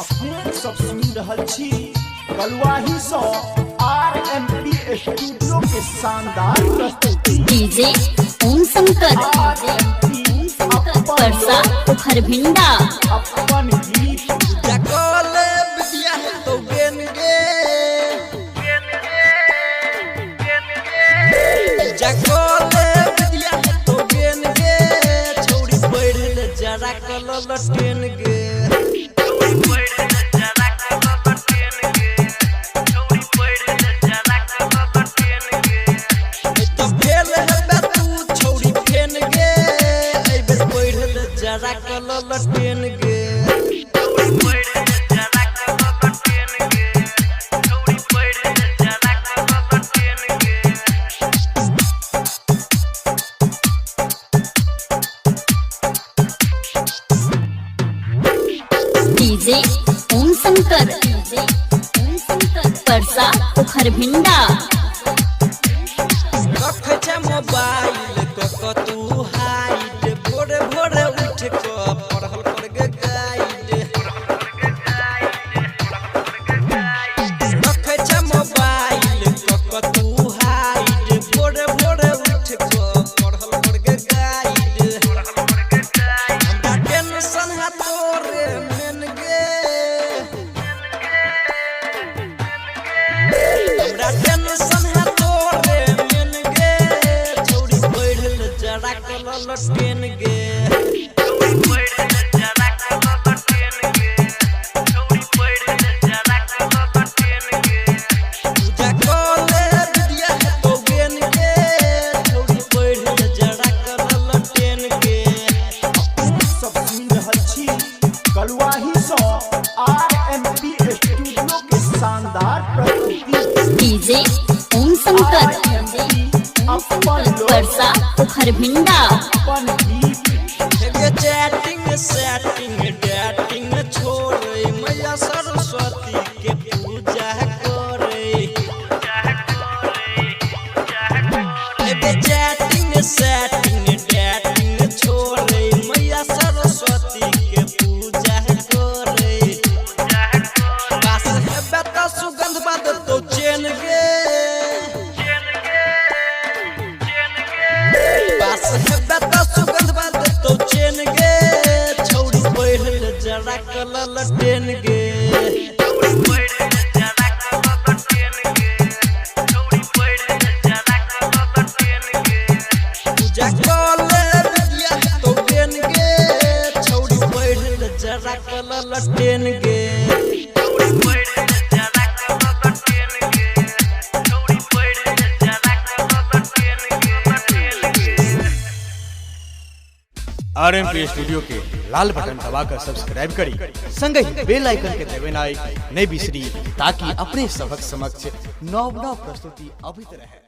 अपने सब सुन रहल छी गलवाही सो आरएमपी स्टूडियो के शानदार प्रस्तुति डीजे ओम शंकर परसा खरभिंडा अपन गीत जकोले बिटिया तो गेन गे जकोले बिटिया तो गेन गे छोड़ी पड़ ले जरा कलल टेन गे टेन गे डीजे ओम शंकर परसा खरभिंडा रख मोबाइल तू हाइट भोरे भोरे उठ के पढ़ल कर गे गाइड रख मोबाइल तू हाइट भोरे भोरे उठ के पढ़ल कर गे गाइड हमरा टेंशन है तोरे मन गे हमरा टेंशन है तोरे मन गे छोड़ी पढ़ल जरा कलल टेन गे सब सुन रहल छी गलवाही सो आरएमपी स्टूडियो के शानदार प्रस्तुति डीजे ओम शंकर परसा खरभिंडा अपन गीत चैटिंग सेटिंग डेटिंग छोड़े मैया सरस्वती के पूजा करे चैटिंग सेटिंग डेटिंग छोड़े मैया सरस्वती के पूजा करे पास है बेटा सुगंध बाद तो चैन गे पास है बेटा सुगंध बाद तो चैन गे छोड़ी पढ़ल जरा कलल टेन गे पूजा कले बिटिया तो गेन गे छोड़ी पढ़ल जरा कलल टेन गे आरएमपी स्टूडियो के लाल बटन दबाकर सब्सक्राइब करी संग ही बेल आइकन के दबाना नहीं बिसरी ताकि अपने सबक समक्ष नव प्रस्तुति अभित रहे।